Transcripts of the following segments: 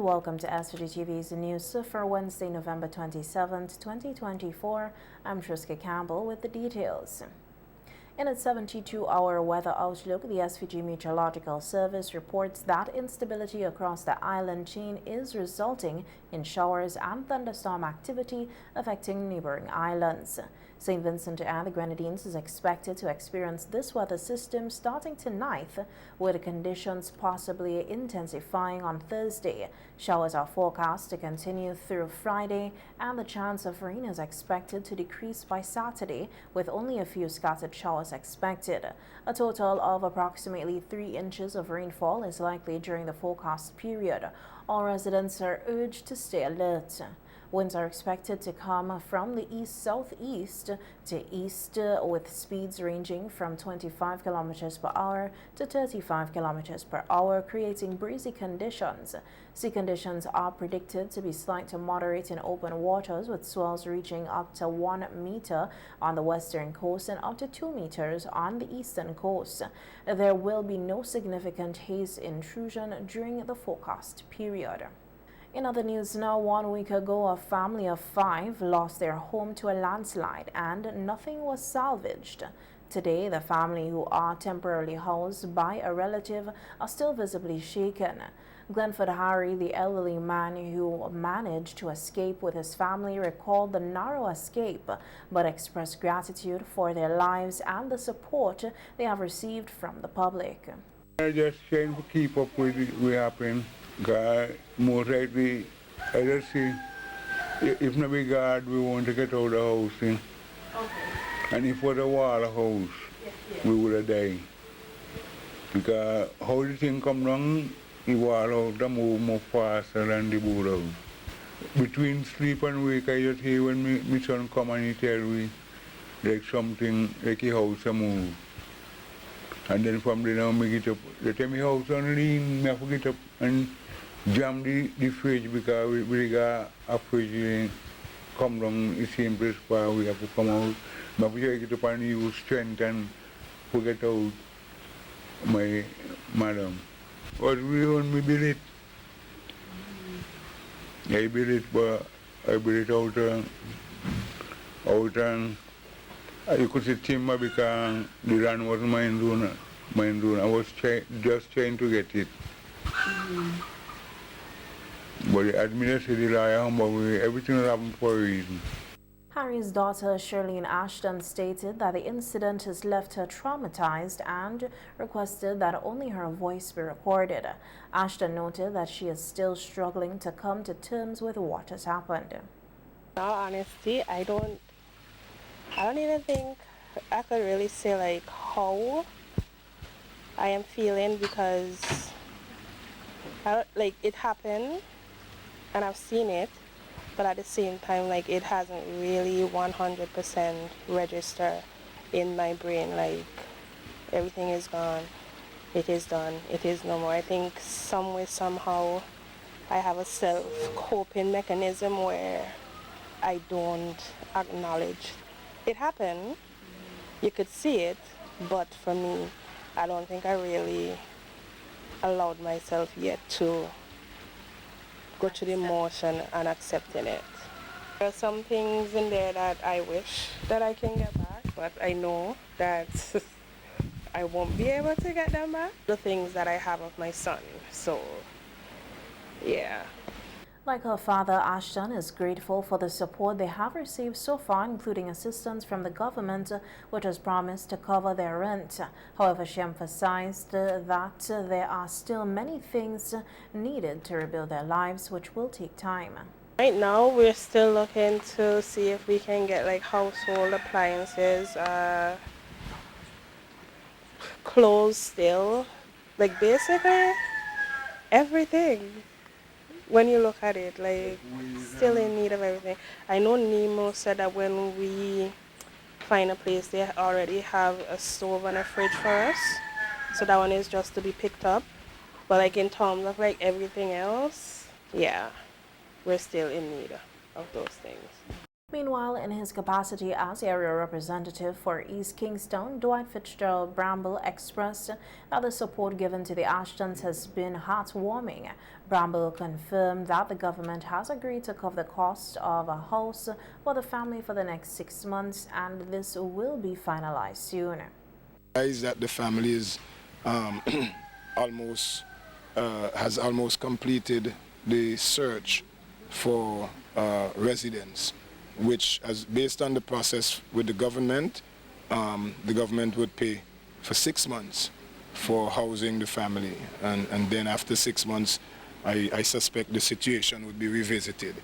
Welcome to SVGTV's news for Wednesday, November 27th, 2024. I'm Triska Campbell with the details. In its 72-hour weather outlook, the SVG Meteorological Service reports that instability across the island chain is resulting in showers and thunderstorm activity affecting neighboring islands. St. Vincent and the Grenadines is expected to experience this weather system starting tonight, with conditions possibly intensifying on Thursday. Showers are forecast to continue through Friday, and the chance of rain is expected to decrease by Saturday, with only a few scattered showers expected. A total of approximately 3 inches of rainfall is likely during the forecast period. All residents are urged to stay alert. Winds are expected to come from the east-southeast to east, with speeds ranging from 25 km per hour to 35 km per hour, creating breezy conditions. Sea conditions are predicted to be slight to moderate in open waters, with swells reaching up to 1 meter on the western coast and up to 2 meters on the eastern coast. There will be no significant haze intrusion during the forecast period. In other news now, 1 week ago, a family of 5 lost their home to a landslide and nothing was salvaged. Today, the family, who are temporarily housed by a relative, are still visibly shaken. Glenford Harry, the elderly man who managed to escape with his family, recalled the narrow escape but expressed gratitude for their lives and the support they have received from the public. I just trying to keep up with what happened. God, most likely, I just see, if not be God, we want to get out of the house. Okay. And if it was a wall house, we would have died. Because how the thing come down, the wall house, they move more faster than the boat house. Between sleep and wake, I just hear when my son come and he tell me, like something, like a house move. And then from there on, I get up. They tell me house on lean, I have to get up and jam the fridge, because we got a fridge come down the same place where we have to come out. I have to get up and use strength and forget out my madam. But we own me build it. I build it, but I build it out and you could see timber because the land wasn't mine zone. I was just trying to get it. But the administrative everything will happen for a reason. Harry's daughter, Shirlene Ashton, stated that the incident has left her traumatized and requested that only her voice be recorded. Ashton noted that she is still struggling to come to terms with what has happened. In all honesty, I don't even think I could really say like how I am feeling, because it happened and I've seen it, but at the same time, like, it hasn't really 100% registered in my brain. Like, everything is gone, it is done, it is no more. I think some way, somehow, I have a self-coping mechanism where I don't acknowledge it happened. You could see it, but for me, I don't think I really allowed myself yet to go through the emotion and accepting it. There are some things in there that I wish that I can get back, but I know that I won't be able to get them back. The things that I have of my son, so yeah. Like her father, Ashton is grateful for the support they have received so far, including assistance from the government, which has promised to cover their rent. However, she emphasized that there are still many things needed to rebuild their lives, which will take time. Right now, we're still looking to see if we can get like household appliances, clothes still, like basically everything. When you look at it, like, still in need of everything. I know Nemo said that when we find a place, they already have a stove and a fridge for us. So that one is just to be picked up. But like in terms of like everything else, yeah, we're still in need of those things. Meanwhile, in his capacity as area representative for East Kingston, Dwight Fitzgerald Bramble expressed that the support given to the Ashtons has been heartwarming. Bramble confirmed that the government has agreed to cover the cost of a house for the family for the next 6 months, and this will be finalized soon. Is that the family is has almost completed the search for residents, which, as based on the process with the government would pay for 6 months for housing the family, and then after 6 months, I suspect the situation would be revisited.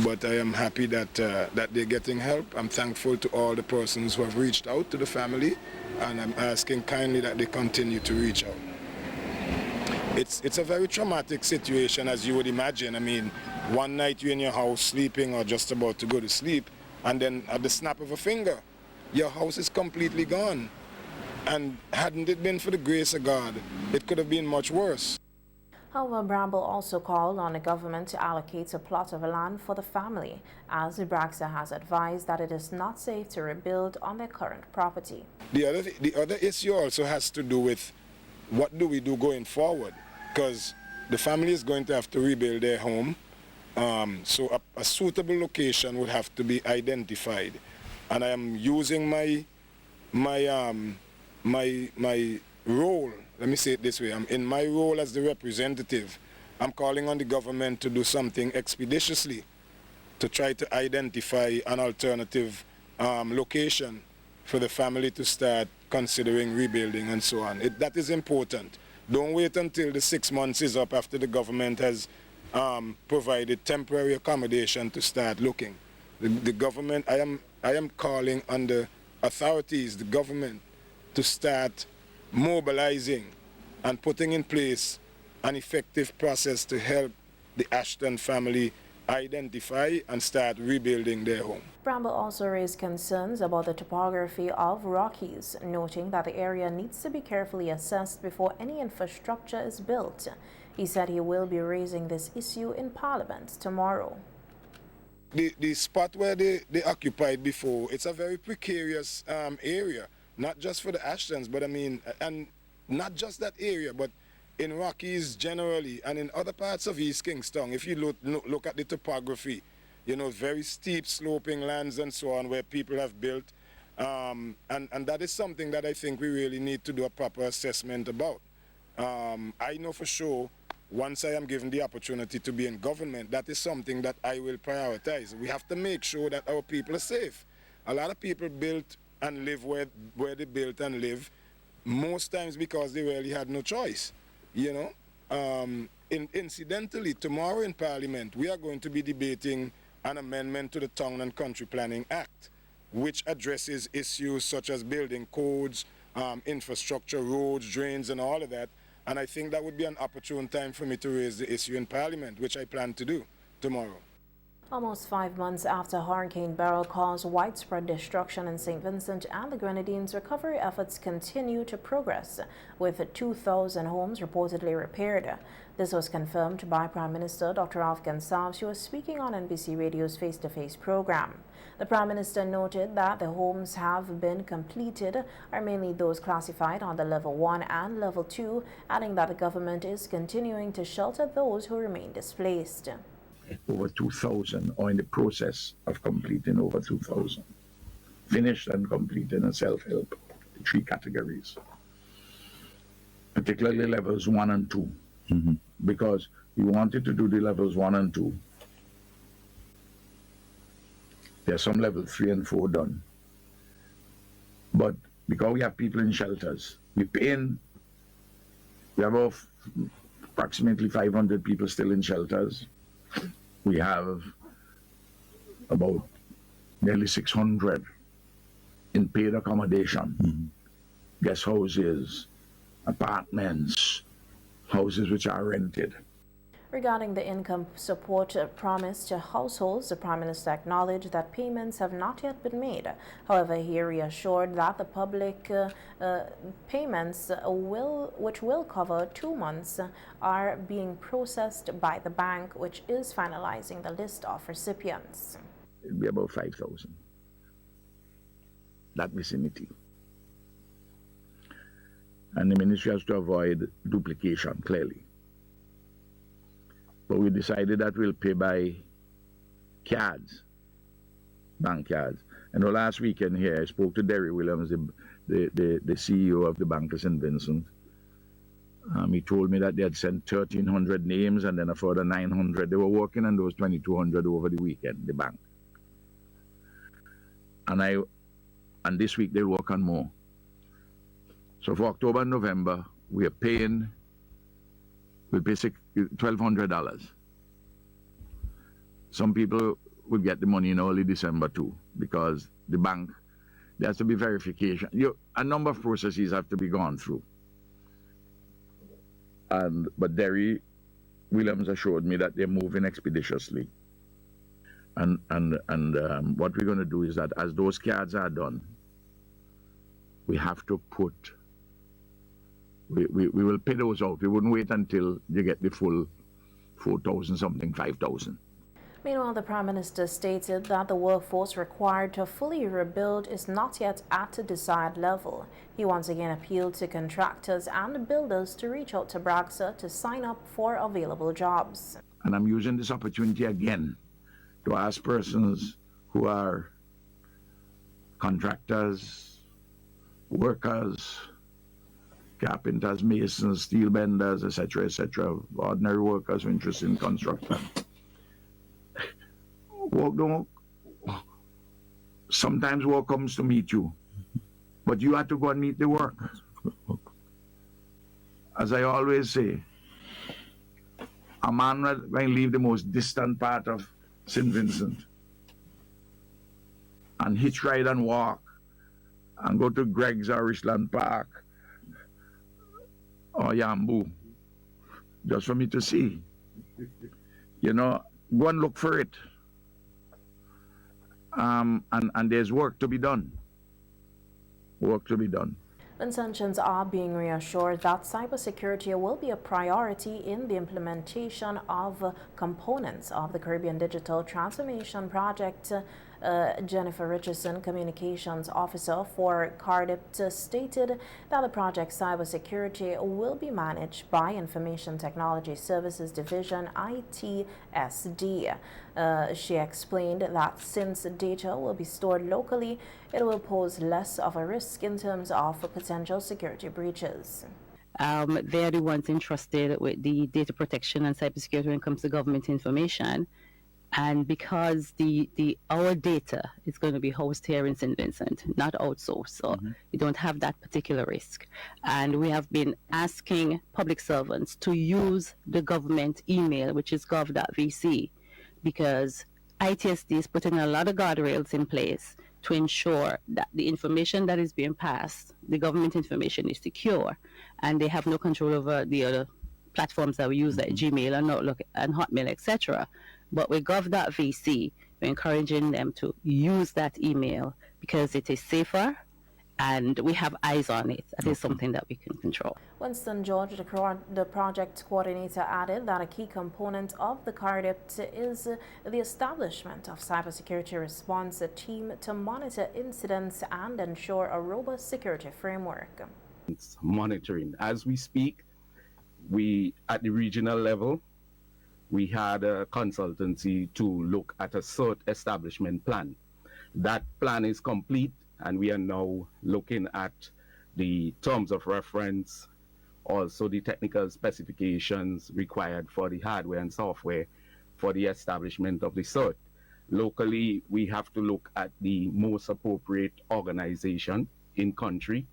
But I am happy that that they're getting help. I'm thankful to all the persons who have reached out to the family, and I'm asking kindly that they continue to reach out. It's a very traumatic situation, as you would imagine. I mean, one night you're in your house sleeping or just about to go to sleep, and then at the snap of a finger, your house is completely gone. And hadn't it been for the grace of God, it could have been much worse. However, Bramble also called on the government to allocate a plot of land for the family, as Ibraxa has advised that it is not safe to rebuild on their current property. The other issue also has to do with what do we do going forward, because the family is going to have to rebuild their home, so a suitable location would have to be identified, and I am using my role. Let me say it this way. I'm in my role as the representative. I'm calling on the government to do something expeditiously to try to identify an alternative location for the family to start considering rebuilding and so on. That is important. Don't wait until the 6 months is up after the government has provided temporary accommodation to start looking. The government, I am calling on the authorities, the government, to start mobilizing and putting in place an effective process to help the Ashton family identify and start rebuilding their home. Bramble also raised concerns about the topography of Rockies, noting that the area needs to be carefully assessed before any infrastructure is built. He said he will be raising this issue in Parliament tomorrow. The spot where they occupied before, it's a very precarious area, not just for the Ashtons, but I mean, and not just that area, but in Rockies generally, and in other parts of East Kingston. If you look at the topography, you know, very steep sloping lands and so on where people have built, and that is something that I think we really need to do a proper assessment about. I know for sure, once I am given the opportunity to be in government, that is something that I will prioritize. We have to make sure that our people are safe. A lot of people built and live where they built and live, most times because they really had no choice, you know. Incidentally, tomorrow in Parliament, we are going to be debating an amendment to the Town and Country Planning Act, which addresses issues such as building codes, infrastructure, roads, drains, and all of that. And I think that would be an opportune time for me to raise the issue in Parliament, which I plan to do tomorrow. Almost 5 months after Hurricane Beryl caused widespread destruction in St. Vincent and the Grenadines, recovery efforts continue to progress, with 2,000 homes reportedly repaired. This was confirmed by Prime Minister Dr. Alf Gonsalves, who was speaking on NBC Radio's Face-to-Face program. The Prime Minister noted that the homes have been completed are mainly those classified under Level 1 and Level 2, adding that the government is continuing to shelter those who remain displaced. Over 2,000, or in the process of completing over 2,000. Finished and completed in self-help, the 3 categories. Particularly levels 1 and 2. Because we wanted to do the levels 1 and 2. There are some level 3 and 4 done. But because we have people in shelters, we have approximately 500 people still in shelters. We have about nearly 600 in paid accommodation, guest houses, apartments, houses which are rented. Regarding the income support promised to households, the Prime Minister acknowledged that payments have not yet been made. However, he reassured that the public payments, which will cover 2 months, are being processed by the bank, which is finalizing the list of recipients. it'll be about 5,000. That vicinity. And the ministry has to avoid duplication, clearly. But we decided that we'll pay by cards, bank cards. And the last weekend here, I spoke to Derry Williams, the CEO of the Bank of St. Vincent. He told me that they had sent 1,300 names and then a further 900. They were working on those 2,200 over the weekend, the bank. And this week they'll work on more. So for October and November, we'll pay $1,200. Some people will get the money in early December too, because the bank, there has to be verification. A number of processes have to be gone through. But Derry Williams assured me that they're moving expeditiously. And what we're going to do is that as those cards are done, we have to put, we will pay those out. We wouldn't wait until you get the full 4,000 something, 5,000. Meanwhile, the Prime Minister stated that the workforce required to fully rebuild is not yet at a desired level. He once again appealed to contractors and builders to reach out to Bragsa to sign up for available jobs. And I'm using this opportunity again to ask persons who are contractors, workers, carpenters, masons, steel benders, etc., ordinary workers who are interested in construction. Sometimes work comes to meet you, but you have to go and meet the work. As I always say, a man will leave the most distant part of St. Vincent and hitch ride and walk and go to Greg's or Richland Park or Yambu just for me to see. You know, go and look for it. And there's work to be done. Work to be done. Vincentians are being reassured that cybersecurity will be a priority in the implementation of components of the Caribbean Digital Transformation Project. Jennifer Richardson, Communications Officer for CARDIP, stated that the project's cybersecurity will be managed by Information Technology Services Division, ITSD. She explained that since data will be stored locally, it will pose less of a risk in terms of potential security breaches. They're the ones entrusted with the data protection and cybersecurity when it comes to government information. And because our data is going to be housed here in St. Vincent, not outsourced, so you don't have that particular risk. And we have been asking public servants to use the government email, which is gov.vc, because ITSD is putting a lot of guardrails in place to ensure that the information that is being passed, the government information, is secure, and they have no control over the other platforms that we use, like Gmail and Outlook and Hotmail, etc. But with gov.vc, we're encouraging them to use that email because it is safer and we have eyes on it. That is something that we can control. Winston George, the project coordinator, added that a key component of the CARDIP is the establishment of cybersecurity response team to monitor incidents and ensure a robust security framework. It's monitoring. As we speak, we, at the regional level, we had a consultancy to look at a CERT establishment plan. That plan is complete, and we are now looking at the terms of reference, also the technical specifications required for the hardware and software for the establishment of the CERT. Locally, we have to look at the most appropriate organization in country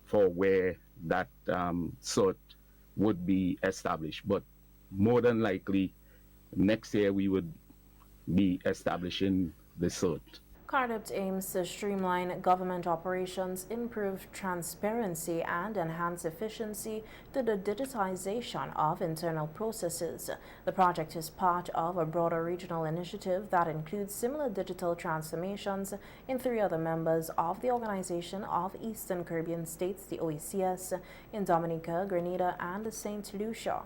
for where that CERT would be established. But more than likely, next year we would be establishing the CERT. CARDIP aims to streamline government operations, improve transparency, and enhance efficiency through the digitization of internal processes. The project is part of a broader regional initiative that includes similar digital transformations in 3 other members of the Organization of Eastern Caribbean States, the OECS, in Dominica, Grenada, and St. Lucia.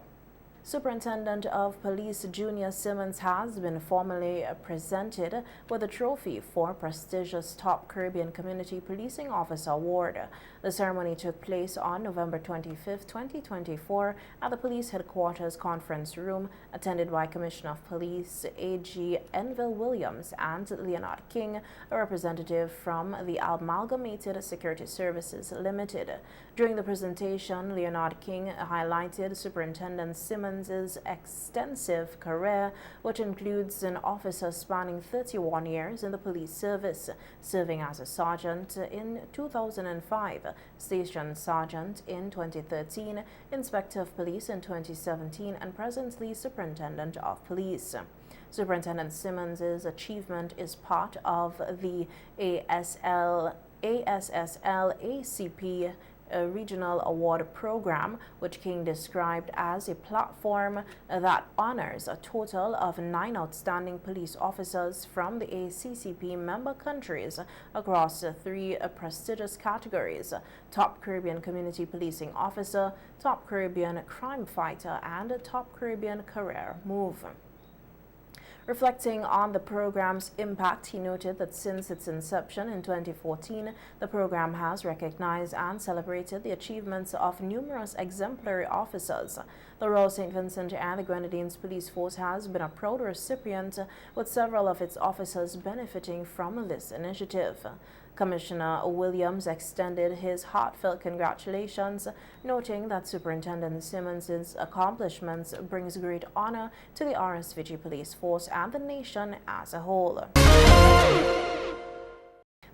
Superintendent of Police Junior Simmons has been formally presented with a trophy for prestigious Top Caribbean Community Policing Officer Award. The ceremony took place on November 25, 2024 at the Police Headquarters Conference Room, attended by Commissioner of Police A.G. Enville Williams and Leonard King, a representative from the Amalgamated Security Services Limited. During the presentation, Leonard King highlighted Superintendent Simmons' extensive career, which includes an officer spanning 31 years in the police service, serving as a sergeant in 2005, station sergeant in 2013, inspector of police in 2017, and presently superintendent of police. Superintendent Simmons' achievement is part of the ASSL ACP Regional Award Program, which King described as a platform that honors a total of 9 outstanding police officers from the ACCP member countries across 3 prestigious categories: Top Caribbean Community Policing Officer, Top Caribbean Crime Fighter, and Top Caribbean Career Move. Reflecting on the program's impact, he noted that since its inception in 2014, the program has recognized and celebrated the achievements of numerous exemplary officers. The Royal St. Vincent and the Grenadines Police Force has been a proud recipient, with several of its officers benefiting from this initiative. Commissioner Williams extended his heartfelt congratulations, noting that Superintendent Simmons' accomplishments brings great honor to the RSVG Police Force and the nation as a whole.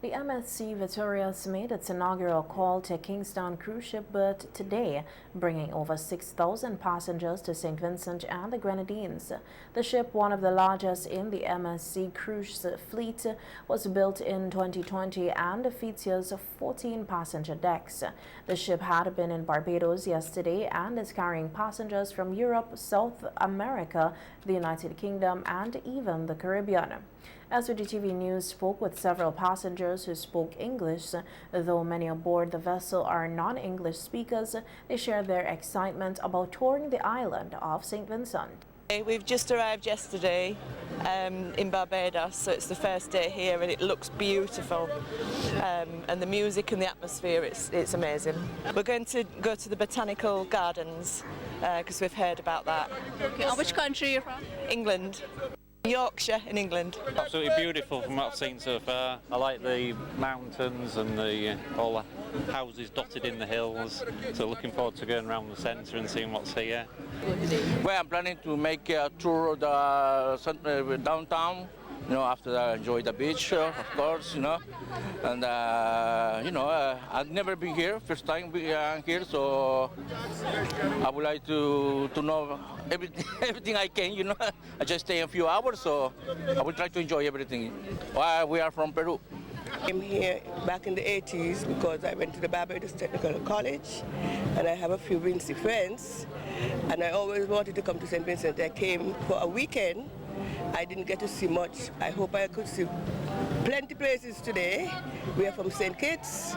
The MSC Victorious made its inaugural call to Kingstown cruise ship berth today, bringing over 6,000 passengers to St. Vincent and the Grenadines. The ship, one of the largest in the MSC cruise fleet, was built in 2020 and features 14 passenger decks. The ship had been in Barbados yesterday and is carrying passengers from Europe, South America, the United Kingdom, and even the Caribbean. SVGTV News spoke with several passengers who spoke English. Though many aboard the vessel are non-English speakers, they shared their excitement about touring the island of St. Vincent. We've just arrived yesterday in Barbados, so it's the first day here and it looks beautiful. And the music and the atmosphere, it's amazing. We're going to go to the Botanical Gardens because we've heard about that. Okay, and which country are you from? England. Yorkshire in England. Absolutely beautiful from what I've seen so far. I like the mountains and all the houses dotted in the hills. So looking forward to going around the centre and seeing what's here. Well, I'm planning to make a tour of the downtown. You know, after that, I enjoy the beach, of course, you know. And, I've never been here, first time I'm here, so I would like to know everything I can, you know. I just stay a few hours, so I will try to enjoy everything. We are from Peru. I came here back in the 80s because I went to the Barbados Technical College and I have a few Vinci friends and I always wanted to come to St. Vincent. I came for a weekend. I didn't get to see much. I hope I could see plenty places today. We are from St. Kitts.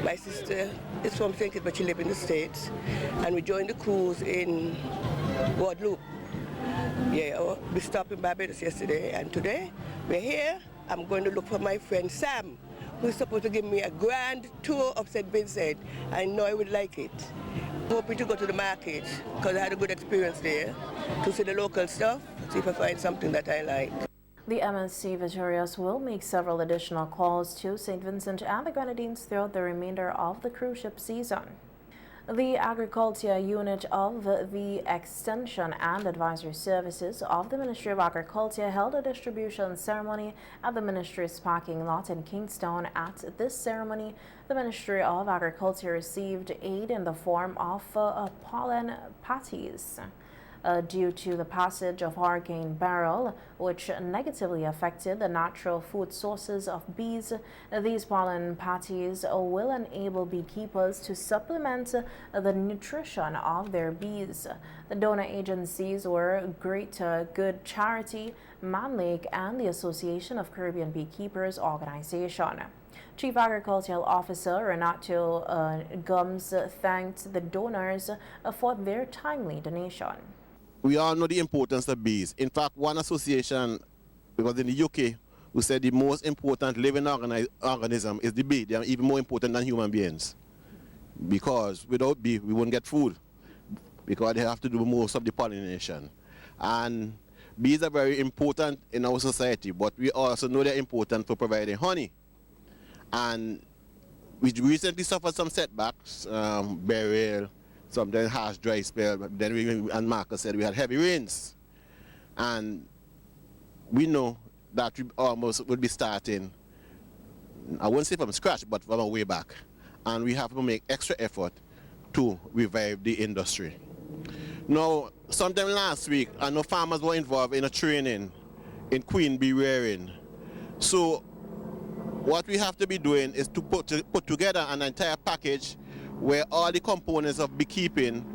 My sister is from St. Kitts, but she lives in the States. And we joined the cruise in Guadeloupe. Yeah, we stopped in Barbados yesterday, and today we're here. I'm going to look for my friend Sam, who's supposed to give me a grand tour of St. Vincent. I know I would like it. Hoping to go to the market, because I had a good experience there, to see the local stuff, see if I find something that I like. The MSC Victorious will make several additional calls to St. Vincent and the Grenadines throughout the remainder of the cruise ship season. The Agriculture Unit of the Extension and Advisory Services of the Ministry of Agriculture held a distribution ceremony at the Ministry's parking lot in Kingstown. At this ceremony, the Ministry of Agriculture received aid in the form of pollen patties. Due to the passage of Hurricane Beryl, which negatively affected the natural food sources of bees, these pollen patties will enable beekeepers to supplement the nutrition of their bees. The donor agencies were Greater Good Charity, Man Lake, and the Association of Caribbean Beekeepers Organization. Chief Agricultural Officer Renato Gums thanked the donors for their timely donation. we all know the importance of bees. In fact, one association, because in the UK, who said the most important living organism is the bee. They are even more important than human beings. Because without bee, we won't get food. Because they have to do most of the pollination. And bees are very important in our society, but we also know they're important for providing honey. And we recently suffered some setbacks, burial, sometimes harsh dry spell, but then and Marcus said we had heavy rains. And we know that we almost will be starting, I won't say from scratch, but from a way back. And we have to make extra effort to revive the industry. Now, sometime last week, I know farmers were involved in a training in queen bee rearing. So what we have to be doing is to put together an entire package where all the components of beekeeping,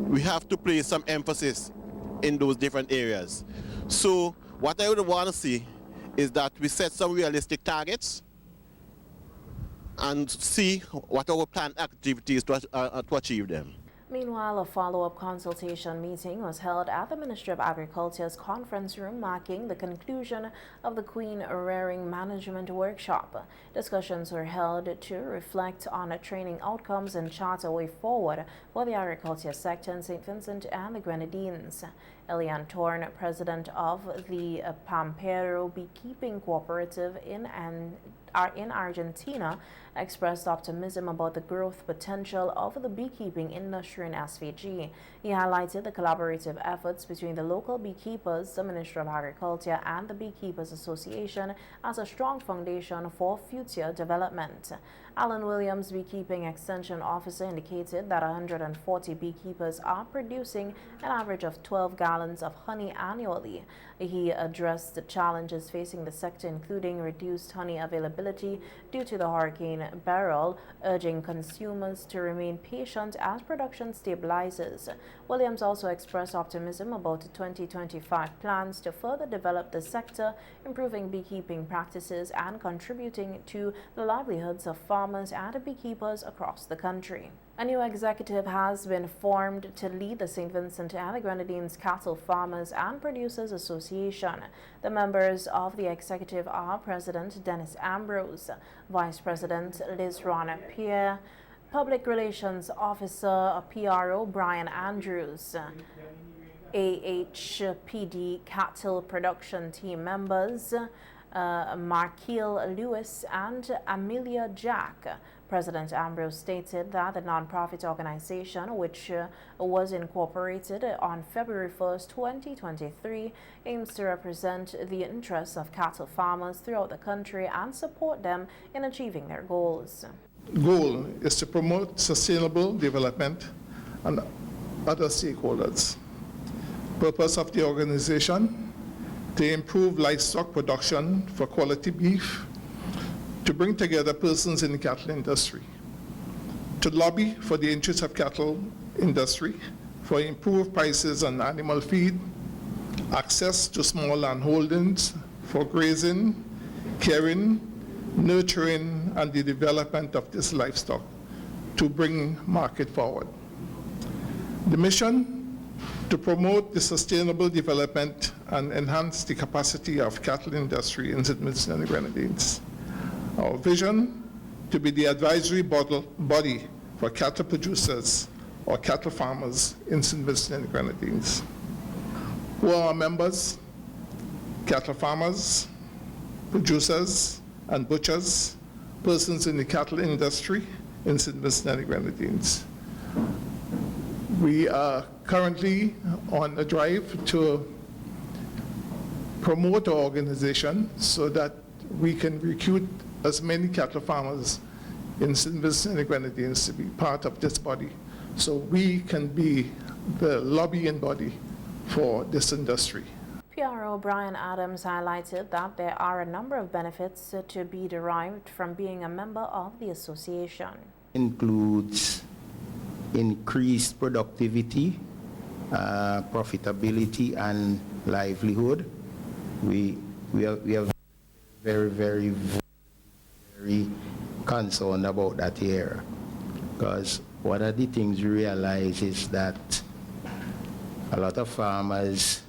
we have to place some emphasis in those different areas. So what I would want to see is that we set some realistic targets and see what our planned activities to achieve them. Meanwhile, a follow-up consultation meeting was held at the Ministry of Agriculture's conference room, marking the conclusion of the Queen Rearing Management Workshop. Discussions were held to reflect on training outcomes and chart a way forward for the agriculture sector in St. Vincent and the Grenadines. Elian Torn, president of the Pampero Beekeeping Cooperative in Argentina, expressed optimism about the growth potential of the beekeeping industry in SVG. He highlighted the collaborative efforts between the local beekeepers, the Ministry of Agriculture, and the Beekeepers Association as a strong foundation for future development. Alan Williams, Beekeeping Extension Officer, indicated that 140 beekeepers are producing an average of 12 gallons of honey annually. He addressed the challenges facing the sector, including reduced honey availability due to the Hurricane Beryl, urging consumers to remain patient as production stabilizes. Williams also expressed optimism about the 2025 plans to further develop the sector, improving beekeeping practices and contributing to the livelihoods of farmers and beekeepers across the country. A new executive has been formed to lead the St. Vincent and the Grenadines Cattle Farmers and Producers Association. The members of the executive are President Dennis Ambrose, Vice President Liz Rana Pierre, Public Relations Officer PRO Brian Andrews, AHPD Cattle Production Team members Markeel Lewis and Amelia Jack. President Ambrose stated that the nonprofit organization, which was incorporated on February 1st, 2023, aims to represent the interests of cattle farmers throughout the country and support them in achieving their goals. Goal is to promote sustainable development and other stakeholders. Purpose of the organization: to improve livestock production for quality beef, to bring together persons in the cattle industry, to lobby for the interests of cattle industry, for improved prices on animal feed, access to small land holdings for grazing, caring, nurturing, and the development of this livestock to bring market forward. The mission: to promote the sustainable development and enhance the capacity of cattle industry in St. Vincent and the Grenadines. Our vision: to be the advisory body for cattle producers or cattle farmers in St. Vincent and the Grenadines. Who are our members? Cattle farmers, producers and butchers, persons in the cattle industry in St. Vincent and the Grenadines. We are currently on a drive to promote our organization so that we can recruit as many cattle farmers in St. Vincent and the Grenadines to be part of this body, so we can be the lobbying body for this industry. PRO Brian Adams highlighted that there are a number of benefits to be derived from being a member of the association. Includes increased productivity, profitability, and livelihood. We are very concerned about that here, because one of the things we realize is that a lot of farmers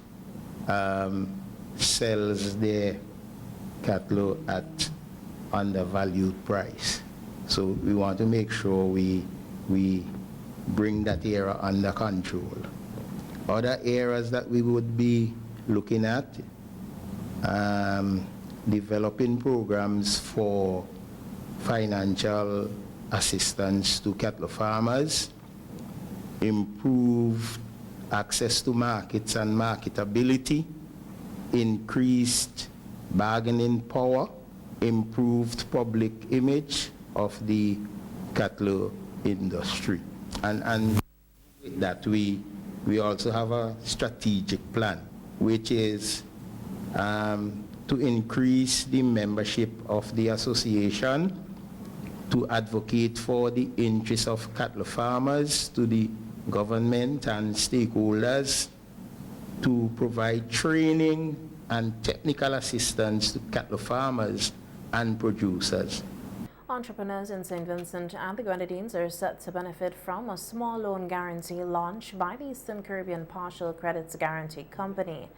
sells their cattle at undervalued price. So we want to make sure we bring that area under control. Other areas that we would be looking at, developing programs for financial assistance to cattle farmers, improve access to markets and marketability, increased bargaining power, improved public image of the cattle industry. And with that, we also have a strategic plan, which is to increase the membership of the association, to advocate for the interests of cattle farmers to the government and stakeholders, to provide training and technical assistance to cattle farmers and producers. Entrepreneurs in St. Vincent and the Grenadines are set to benefit from a small loan guarantee launched by the Eastern Caribbean Partial Credits Guarantee Company.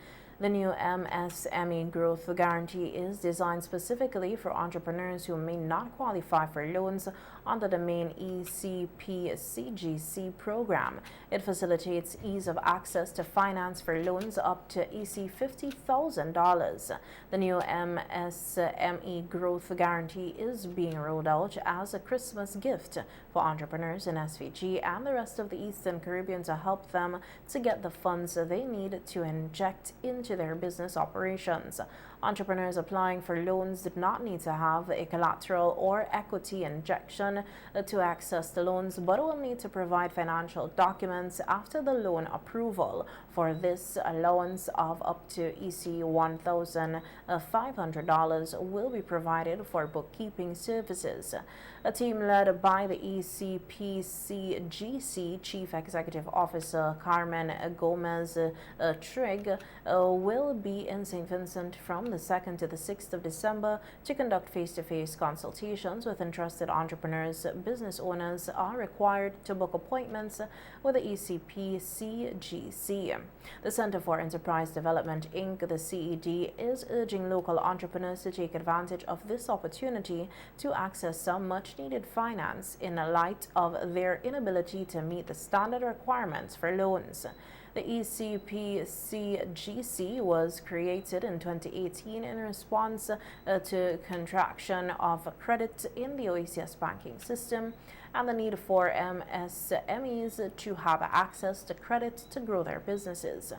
The new MSME Growth Guarantee is designed specifically for entrepreneurs who may not qualify for loans under the main ECP-CGC program. It facilitates ease of access to finance for loans up to $50,000. The new MSME Growth Guarantee is being rolled out as a Christmas gift for entrepreneurs in SVG and the rest of the Eastern Caribbean to help them to get the funds they need to inject into their business operations. Entrepreneurs applying for loans did not need to have a collateral or equity injection to access the loans, but will need to provide financial documents after the loan approval. For this, allowance of up to $1,500 will be provided for bookkeeping services. A team led by the ECP-CGC Chief Executive Officer Carmen Gomez Trigg will be in St. Vincent from the 2nd to the 6th of December to conduct face-to-face consultations with interested entrepreneurs. Business owners are required to book appointments with the ECP-CGC. The Center for Enterprise Development, Inc., the CED, is urging local entrepreneurs to take advantage of this opportunity to access some much-needed finance in light of their inability to meet the standard requirements for loans. The ECP-CGC was created in 2018 in response to contraction of credit in the OACS banking system and the need for MSMEs to have access to credit to grow their businesses.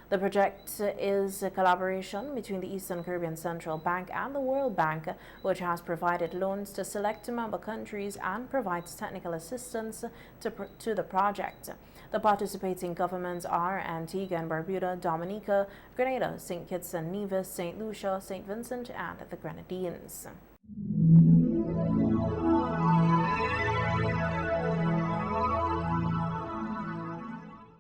The project is a collaboration between the Eastern Caribbean Central Bank and the World Bank, which has provided loans to select member countries and provides technical assistance to the project. The participating governments are Antigua and Barbuda, Dominica, Grenada, St. Kitts and Nevis, St. Lucia, St. Vincent, and the Grenadines.